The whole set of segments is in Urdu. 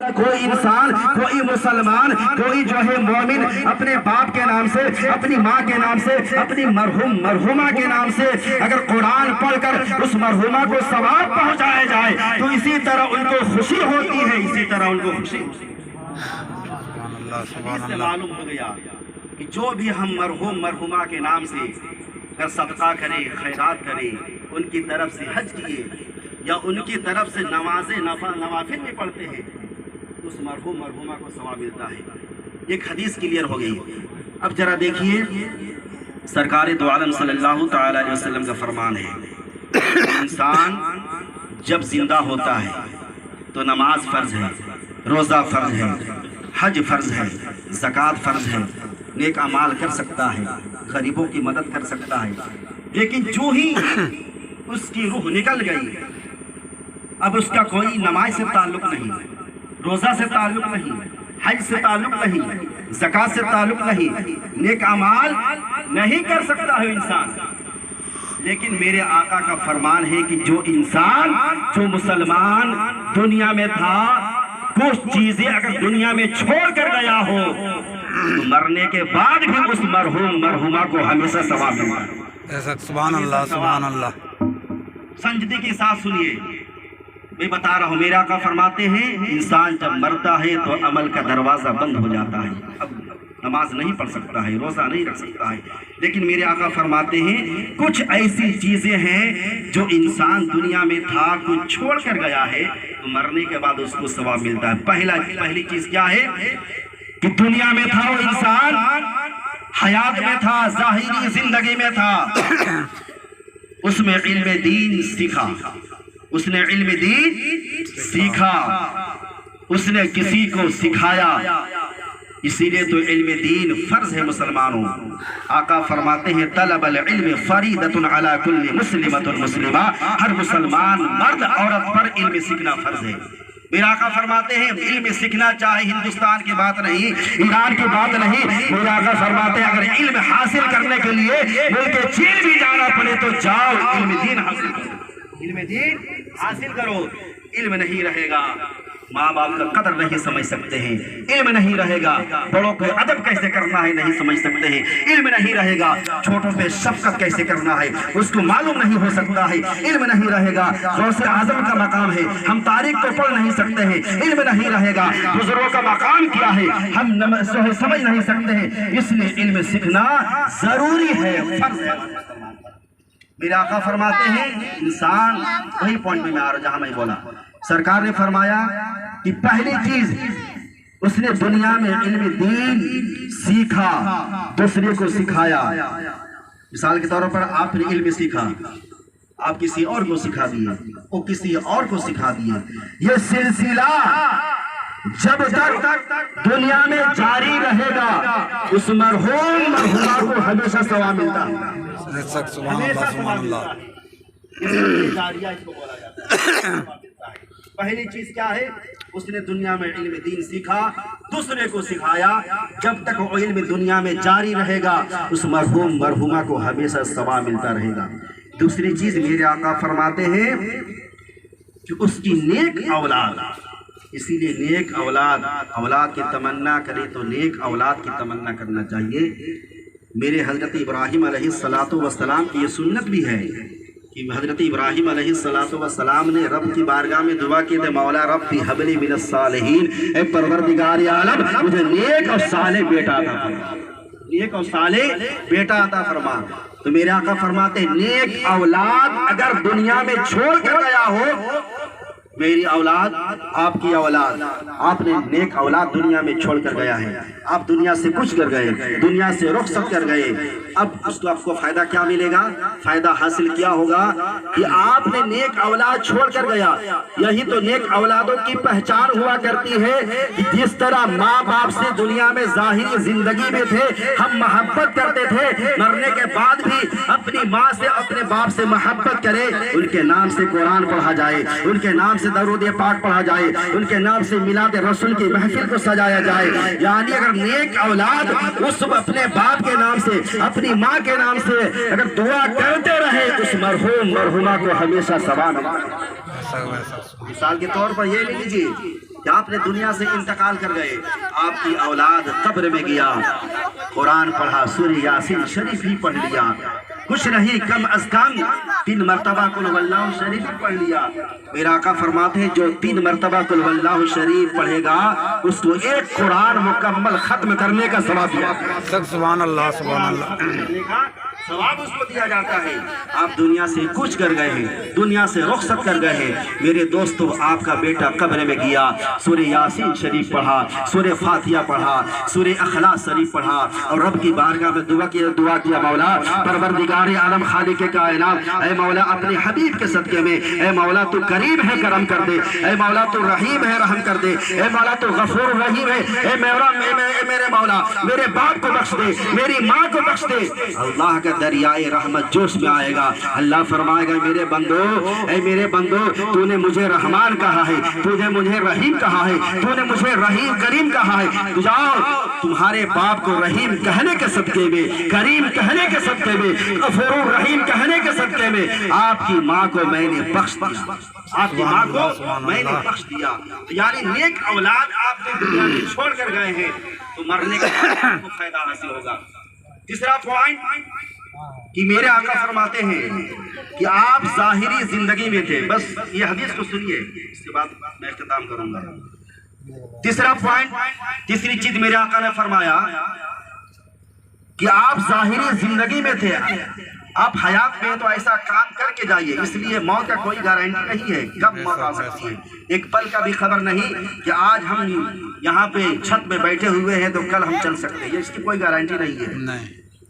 کوئی انسان، کوئی مسلمان، کوئی جو ہے مومن اپنے باپ کے نام سے، اپنی ماں کے نام سے، اپنی مرحومہ کے نام سے اگر قرآن پڑھ کر اس مرحومہ کو ثواب پہنچایا جائے تو اسی طرح ان کو خوشی ہوتی ہے، اسی طرح ان کو خوشی ہوتی ہے۔ اس سے معلوم ہو گیا کہ جو بھی ہم مرحومہ کے نام سے اگر صدقہ کریں، خیرات کریں، ان کی طرف سے حج کیے یا ان کی طرف سے نوافل بھی پڑھتے ہیں، اس مرحومہ کو ثواب ملتا ہے۔ ایک حدیث کلیئر ہو گئی۔ اب ذرا دیکھیے، سرکار دو عالم صلی اللہ تعالی علیہ وسلم کا فرمان ہے، انسان جب زندہ ہوتا ہے تو نماز فرض ہے، روزہ فرض ہے، حج فرض ہے، زکوٰۃ فرض ہے، نیک اعمال کر سکتا ہے، غریبوں کی مدد کر سکتا ہے، لیکن جو ہی اس کی روح نکل گئی، اب اس کا کوئی نماز سے تعلق نہیں، روزہ سے تعلق نہیں، حج سے تعلق نہیں، زکوٰۃ سے تعلق نہیں، نیک اعمال نہیں کر سکتا ہے انسان۔ لیکن میرے آقا کا فرمان ہے کہ جو انسان، جو مسلمان دنیا میں تھا، کچھ چیزیں اگر دنیا میں چھوڑ کر گیا ہو تو مرنے کے بعد بھی اس مرحومہ کو ہمیشہ ثواب ملتا ہے۔ سبحان اللہ، سبحان اللہ۔ سنجیدگی کے ساتھ سنیے، میں بتا رہا ہوں، میرے آقا فرماتے ہیں انسان جب مرتا ہے تو عمل کا دروازہ بند ہو جاتا ہے، اب نماز نہیں پڑھ سکتا ہے، روزہ نہیں رکھ سکتا ہے، لیکن میرے آقا فرماتے ہیں کچھ ایسی چیزیں ہیں جو انسان دنیا میں تھا، کچھ چھوڑ کر گیا ہے تو مرنے کے بعد اس کو ثواب ملتا ہے۔ پہلی چیز کیا ہے کہ دنیا میں تھا وہ انسان، حیات میں تھا، ظاہری زندگی میں تھا، اس میں علم دین سیکھا، اس نے علم دین سیکھا، اس نے کسی کو سکھایا، اسی لیے تو علم دین فرض ہے مسلمانوں۔ آقا فرماتے ہیں طلب العلم فریضۃ علی کل مسلمۃ مسلمہ، ہر مسلمان مرد عورت پر علم سیکھنا فرض ہے۔ میرا آقا فرماتے ہیں علم سیکھنا چاہے ہندوستان کی بات نہیں، ایران کی بات نہیں، میرا آقا فرماتے ہیں اگر علم حاصل کرنے کے لیے ملک چین بھی جانا پڑے تو جاؤ، علم دین حاصل کرو، علم دین حاصل کرو۔ علم نہیں رہے گا ماں باپ کا قدر نہیں سمجھ سکتے ہیں، علم نہیں رہے گا بڑوں کو ادب کیسے کرنا ہے نہیں سمجھ سکتے ہیں، علم نہیں رہے گا چھوٹوں پہ شفقت کیسے کرنا ہے اس کو معلوم نہیں ہو سکتا ہے، علم نہیں رہے گا غوث اعظم کا مقام ہے ہم تاریخ کو پڑھ نہیں سکتے ہیں، علم نہیں رہے گا بزرگوں کا مقام کیا ہے ہم سمجھ نہیں سکتے ہیں، اس لیے علم سیکھنا ضروری ہے، فرض ہے۔ میرے آقا فرماتے ہیں انسان، وہی پوائنٹ میں آ رہا جہاں میں بولا، سرکار نے فرمایا کہ پہلی چیز اس نے دنیا میں علم دین سیکھا، دوسرے کو سکھایا۔ مثال کے طور پر آپ نے علم سیکھا، آپ کسی اور کو سکھا دیے، وہ کسی اور کو سکھا دیے، یہ سلسلہ جب تک دنیا میں جاری رہے گا اس مرحومہ کو ہمیشہ ثواب ملتا ہے۔ سبحان اللہ، سبحان اللہ۔ پہلی چیز کیا ہے اس نے دنیا میں علم دین سیکھا، دوسرے کو سکھایا، جب تک وہ علم دنیا میں جاری رہے گا اس مرحومہ کو ہمیشہ ثواب ملتا رہے گا۔ دوسری چیز میرے آقا فرماتے ہیں کہ اس کی نیک اولاد، اسی لیے نیک اولاد کی تمنا کرے تو نیک اولاد کی تمنا کرنا چاہیے۔ میرے حضرت ابراہیم علیہ السلام کی یہ سنت بھی ہے کہ حضرت ابراہیم علیہ السلام نے رب کی بارگاہ میں دعا کی تھے، مولا رب حب لی من الصالحین، اے پروردگار عالم مجھے نیک اور صالح بیٹا عطا فرما، نیک اور صالح بیٹا عطا فرما۔ تو میرے آقا فرماتے ہیں نیک اولاد اگر دنیا میں چھوڑ کر گیا ہو، میری اولاد، آپ کی اولاد، آپ نے نیک اولاد دنیا میں چھوڑ کر گیا ہے، آپ دنیا سے کچھ کر گئے، دنیا سے رخصت کر گئے، اب اس کو آپ کو فائدہ کیا ملے گا؟ فائدہ حاصل کیا ہوگا کہ آپ نے نیک اولاد چھوڑ کر گیا۔ یہی تو نیک اولادوں کی پہچان ہوا کرتی ہے کہ جس طرح ماں باپ سے دنیا میں ظاہری زندگی میں تھے ہم محبت کرتے تھے، مرنے کے بعد بھی اپنی ماں سے اپنے باپ سے محبت کرے، ان کے نام سے قرآن پڑھا جائے، ان کے نام سے درود پاک پڑھا جائے، ان کے نام سے میلاد رسول کی محفل کو سجایا جائے۔ یعنی اگر نیک اولاد اس اپنے باپ کے نام سے اپنی ماں کے نام سے اگر دعا کرتے رہے اس مرحومہ کو ہمیشہ ثواب۔ مثال کے طور پر یہ لے لیجیے کہ آپ نے دنیا سے انتقال کر گئے، آپ کی اولاد قبر میں گیا، قرآن پڑھا، سورہ یاسین شریف ہی پڑھ لیا، کچھ نہیں کم از کم 3 مرتبہ قل هو اللہ شریف پڑھ لیا۔ میرا آقا فرماتے ہیں جو 3 مرتبہ قل هو اللہ شریف پڑھے گا اس کو ایک قرآن مکمل ختم کرنے کا ثواب دیا سبحان اللہ سبحان اللہ ثواب اس کو دیا جاتا ہے۔ آپ دنیا سے کچھ کر گئے ہیں، دنیا سے رخصت کر گئے ہیں، میرے دوستو آپ کا بیٹا قبر میں گیا، سورہ یاسین شریف پڑھا، سورہ فاتحہ پڑھا، سورہ اخلاص شریف پڑھا، اور رب کی بارگاہ میں دعا کیا، مولا پروردگار عالم خالق کائنات، اے مولا اپنے حبیب کے صدقے میں، اے مولا تو کریم ہے کرم کر دے، اے مولا تو رحیم ہے رحم کر دے، اے مولا تو غفور رحیم ہے، اے میرے مولا میرے باپ کو بخش دے، میری ماں کو بخش دے۔ اللہ کا دریائے رحمت جوش میں آئے گا، اللہ فرمائے گا میرے بندو، اے میرے بندو تو نے مجھے رحمان کہا ہے، تو نے مجھے رحیم کہا ہے، تو نے مجھے رحیم کریم کہا ہے، تو جاؤ تمہارے باپ کو رحیم کہنے کے صدقے میں، کریم کہنے کے صدقے میں، غفور رحیم کہنے کے صدقے میں آپ کی ماں کو میں نے بخش دیا، آپ کی ماں کو میں نے بخش دیا۔ یعنی نیک اولاد آپ نے دنیا میں چھوڑ کر گئے ہیں تو مرنے کا آپ کو فائدہ حاصل ہوگا۔ تیسرا پوائنٹ کہ میرے آقا فرماتے ہیں کہ آپ ظاہری زندگی میں تھے، بس یہ حدیث کو سنیے، اس کے بعد میں اختتام کروں گا۔ تیسرا پوائنٹ، تیسری چیز میرے آقا نے فرمایا کہ آپ ظاہری زندگی میں تھے، آپ حیات میں تو ایسا کام کر کے جائیے، اس لیے موت کا کوئی گارنٹی نہیں ہے کب موت آ سکتی ہے، ایک پل کا بھی خبر نہیں کہ آج ہم یہاں پہ چھت پہ بیٹھے ہوئے ہیں تو کل ہم چل سکتے ہیں، اس کی کوئی گارنٹی نہیں ہے۔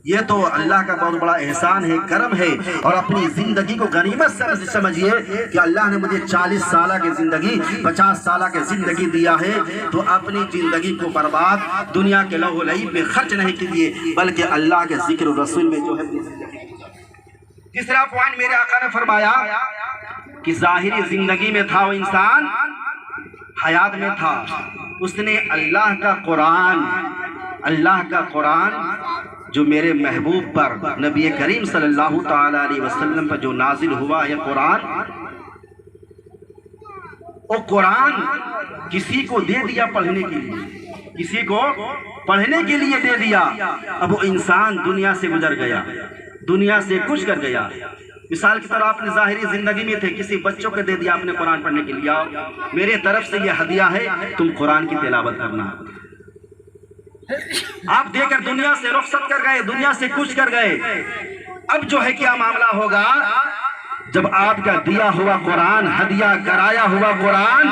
یہ تو اللہ کا بہت بڑا احسان ہے، کرم ہے، اور اپنی زندگی کو غنیمت سمجھیے کہ اللہ نے مجھے 40 سالہ کی زندگی 50 سالہ کی زندگی دیا ہے تو اپنی زندگی کو برباد دنیا کے لہو لعب میں خرچ نہیں کیجیے بلکہ اللہ کے ذکر و رسول میں جو ہے اپنی زندگی گزاریں۔ تیسرا پوائنٹ میرے آقا نے فرمایا کہ ظاہری زندگی میں تھا وہ انسان، حیات میں تھا، اس نے اللہ کا قرآن جو میرے محبوب پر نبی کریم صلی اللہ تعالی علیہ وسلم پر جو نازل ہوا یہ قرآن، وہ قرآن کسی کو دے دیا پڑھنے کے لیے، کسی کو پڑھنے کے لیے دے دیا، اب وہ انسان دنیا سے گزر گیا، دنیا سے کچھ کر گیا۔ مثال کی طرح آپ نے ظاہری زندگی میں تھے، کسی بچوں کو دے دیا آپ نے قرآن پڑھنے کے لیے، میرے طرف سے یہ ہدیہ ہے تم قرآن کی تلاوت کرنا۔ آپ دے کر دنیا سے رخصت کر گئے، دنیا سے کچھ کر گئے، اب جو ہے کیا معاملہ ہوگا؟ جب آپ کا دیا ہوا قرآن، ہدیہ کرایا ہوا قرآن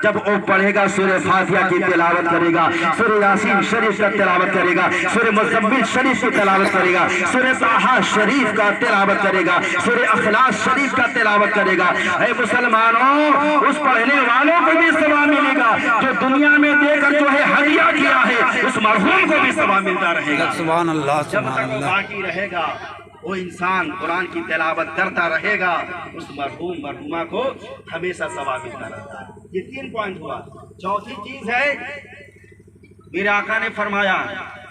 جب وہ پڑھے گا، سورہ فاتحہ کی تلاوت کرے گا، سورہ یاسین شریف کا تلاوت کرے گا، سورہ مزمل شریف کی تلاوت کرے گا، سورہ طٰہٰ شریف کا تلاوت کرے گا، سورہ اخلاص شریف کا تلاوت کرے گا، اے مسلمانوں اس پڑھنے والوں کو بھی ثواب ملے گا، جو دنیا میں دے کر جو ہے ہدیہ کیا ہے اس مرحوم کو بھی ثواب ملتا رہے گا۔ سبحان اللہ جب سبحان تک وہ اللہ باقی رہے گا وہ انسان قرآن کی تلاوت کرتا رہے گا، اس مرحوم مرحومہ کو ہمیشہ ثواب ملتا رہتا ہے۔ یہ 3 پوائنٹ ہوا۔ چوتھی چیز ہے میرے آقا نے فرمایا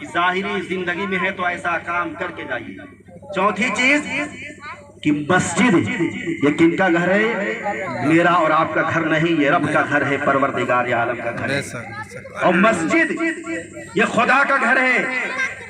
کہ ظاہری زندگی میں ہے تو ایسا کام کر کے جائیے۔ چوتھی چیز کہ مسجد یہ کن کا گھر ہے؟ میرا اور آپ کا گھر نہیں، یہ رب کا گھر ہے، پروردگار عالم کا گھر ہے، اور مسجد یہ خدا کا گھر ہے۔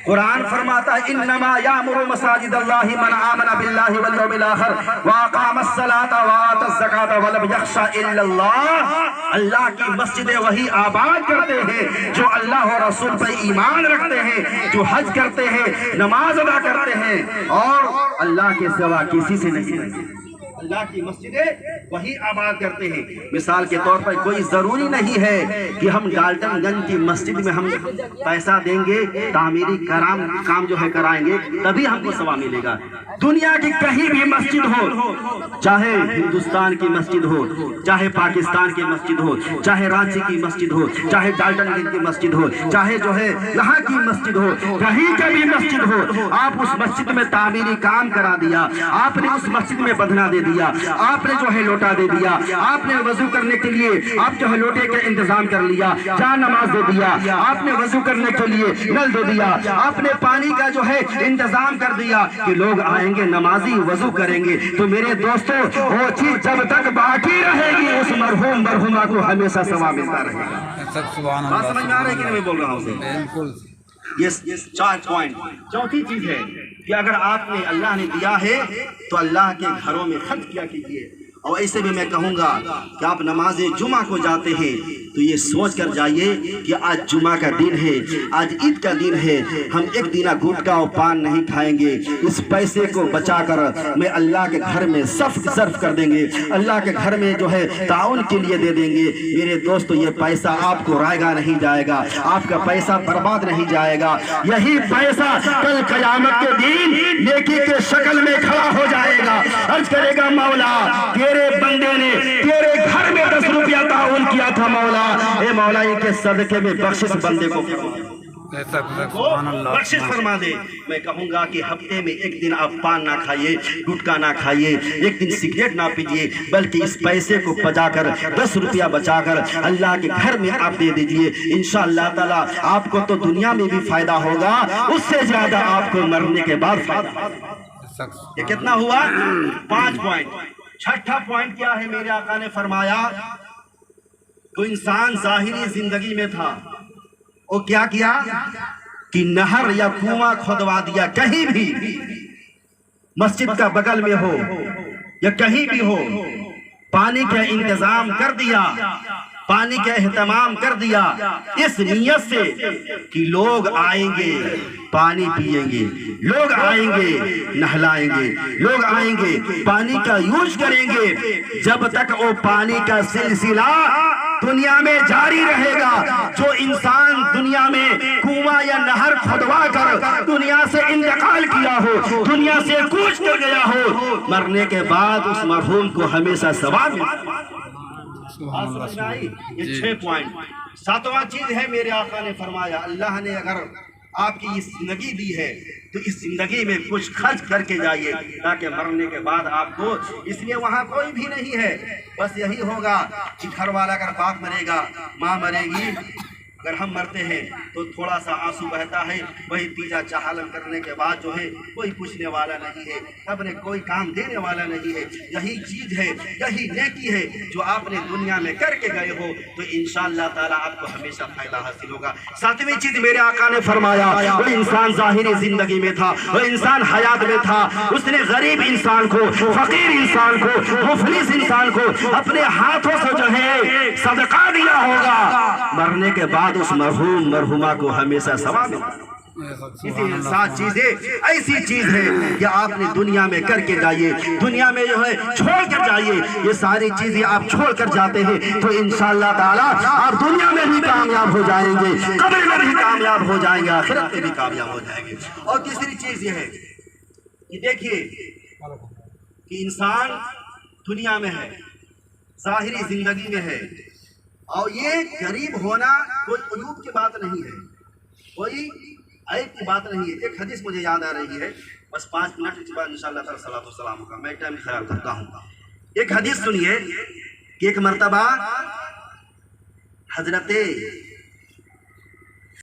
قرآن فرماتا ہے انما یامر مساجد اللہ من آمن باللہ والیوم الآخر واقام الصلاۃ وآتى الزکاۃ ولم یخش الا اللہ۔ اللہ کی مسجدیں وہی آباد کرتے ہیں جو اللہ اور رسول پر ایمان رکھتے ہیں، جو حج کرتے ہیں، نماز ادا کرتے ہیں اور اللہ کے سوا کسی سے نہیں رہتے۔ اللہ کی مسجدیں وہی آباد کرتے ہیں۔ مثال کے طور پر کوئی ضروری نہیں ہے کہ ہم ڈالٹن گنج کی مسجد میں ہم پیسہ دیں گے، تعمیری کام جو ہے کرائیں گے تبھی ہم کو ثواب ملے گا۔ دنیا کی کہیں بھی مسجد ہو، چاہے ہندوستان کی مسجد ہو، چاہے پاکستان کی مسجد ہو، چاہے رانچی کی مسجد ہو، چاہے ڈالٹن گنج کی مسجد ہو، چاہے جو ہے یہاں کی مسجد ہو، کہیں کا بھی مسجد ہو، آپ اس مسجد میں تعمیری کام کرا دیا، آپ نے اس مسجد میں بدنا دے دیا، دیا, آپ نے جو ہے لوٹا دے دیا, آپ نے وضو کرنے کے لیے آپ جو ہے لوٹے کا انتظام کر لیا, جہاں نماز دے دیا, آپ نے وضو کرنے کے لیے نل دے دیا, آپ نے پانی کا جو ہے انتظام کر دیا کہ لوگ آئیں گے نمازی وضو کریں گے. تو میرے دوستوں وہ چیز جب تک باقی رہے گی اس مرحوم مرحومہ کو ہمیشہ ثواب ملتا رہے گا. سبحان بات اللہ. سمجھ میں آ رہا ہے کہ نہیں میں بول رہا ہوں اسے؟ بالکل. یہ 4 پوائنٹ. چوتھی چیز ہے کہ اگر آپ نے اللہ نے دیا ہے تو اللہ کے گھروں میں خرچ کیا کیجیے. اور ایسے بھی میں کہوں گا کہ آپ نماز جمعہ کو جاتے ہیں تو یہ سوچ کر جائیے کہ آج جمعہ کا دن ہے, آج عید کا دن ہے, ہم ایک دنہ گٹکا اور پان نہیں کھائیں گے. اس پیسے کو بچا کر میں اللہ کے گھر میں صرف کر دیں گے, اللہ کے گھر میں جو ہے تعاون کے لیے دے دیں گے. میرے دوستو یہ پیسہ آپ کو رائے گا نہیں جائے گا, آپ کا پیسہ برباد نہیں جائے گا. یہی پیسہ کل قیامت کے دن نیکی کے شکل میں کھڑا ہو جائے گا. عرض کرے گا مولا تیرے بندے نے تیرے گھر میں 10 روپیہ تعاون کیا تھا, مولا اے مولا ان کے صدقے میں بخشش بندے کو سبحان اللہ. بخشش فرما دے. میں کہوں گا کہ ہفتے میں ایک دن آپ پان نہ کھائیے, گٹکا نہ کھائیے, ایک دن سگریٹ نہ پیجیے, بلکہ اس پیسے کو بچا کر 10 روپیہ بچا کر اللہ کے گھر میں آپ دے دیجئے. انشاءاللہ تعالی آپ کو تو دنیا میں بھی فائدہ ہوگا, اس سے زیادہ آپ کو مرنے کے بعد فائدہ ہوگا. یہ کتنا ہوا؟ 5 پوائنٹ. چھٹا پوائنٹ کیا ہے؟ میرے آقا نے فرمایا تو انسان ظاہری زندگی میں تھا, وہ کیا کیا کہ نہر یا کنواں کھودوا دیا. کہیں بھی مسجد کا بغل میں ہو یا کہیں بھی ہو, پانی کا انتظام کر دیا, پانی کا اہتمام کر دیا, اس نیت سے کہ لوگ آئیں گے پانی پیئیں گے, لوگ آئیں گے نہلائیں گے, لوگ آئیں گے پانی کا یوز کریں گے. جب تک وہ پانی کا سلسلہ دنیا میں جاری رہے گا, جو انسان دنیا میں کنواں یا نہر کھودوا کر دنیا سے انتقال کیا ہو, دنیا سے کوچ کر گیا ہو, مرنے کے بعد اس مرحوم کو ہمیشہ ثواب ملتا ہے. یہ 6 پوائنٹ. 7واں چیز ہے میرے آقا نے فرمایا اللہ نے اگر آپ کی یہ زندگی دی ہے تو اس زندگی میں کچھ خرچ کر کے جائیے, تاکہ مرنے کے بعد آپ کو, اس لیے وہاں کوئی بھی نہیں ہے, بس یہی ہوگا کہ گھر والا اگر باپ مرے گا, ماں مرے گی, اگر ہم مرتے ہیں تو تھوڑا سا آنسو بہتا ہے, وہی تیجا چہالم کرنے کے بعد جو ہے کوئی پوچھنے والا نہیں ہے, تب نے کوئی کام دینے والا نہیں ہے. یہی چیز ہے, یہی نیکی ہے جو آپ نے دنیا میں کر کے گئے ہو, تو انشاءاللہ تعالی آپ کو ہمیشہ فائدہ حاصل ہوگا. 7ویں چیز میرے آقا نے فرمایا وہ انسان ظاہری زندگی میں تھا, وہ انسان حیات میں تھا, اس نے غریب انسان کو, فقیر انسان کو, مفلس انسان کو اپنے ہاتھوں سے جو ہے صدقہ دیا ہوگا, مرنے کے بعد اس مرحوم مرحومہ کو ہمیشہ ثواب ملتا ہے. اسی 7 چیزیں ایسی چیز ہے کہ آپ نے دنیا میں کر کے جائیے, دنیا میں جو ہے چھوڑ کر جائیے. یہ ساری چیزیں آپ چھوڑ کر جاتے ہیں تو انشاءاللہ تعالی آپ دنیا میں بھی کامیاب ہو جائیں گے, قبر میں بھی کامیاب ہو جائیں گے, آخرت میں بھی کامیاب ہو جائیں گے. اور تیسری چیز یہ ہے کہ دیکھیے کہ انسان دنیا میں ہے, ظاہری زندگی میں ہے, اور یہ غریب ہونا کوئی عیوب کی بات نہیں ہے, کوئی عیب کی بات نہیں ہے. ایک حدیث مجھے یاد آ رہی ہے, بس 5 منٹ کے بعد انشاءاللہ تعالی صلاۃ والسلام ہوگا, میں ٹائم خیال کرتا ہوں. ایک حدیث سنیے کہ ایک مرتبہ حضرت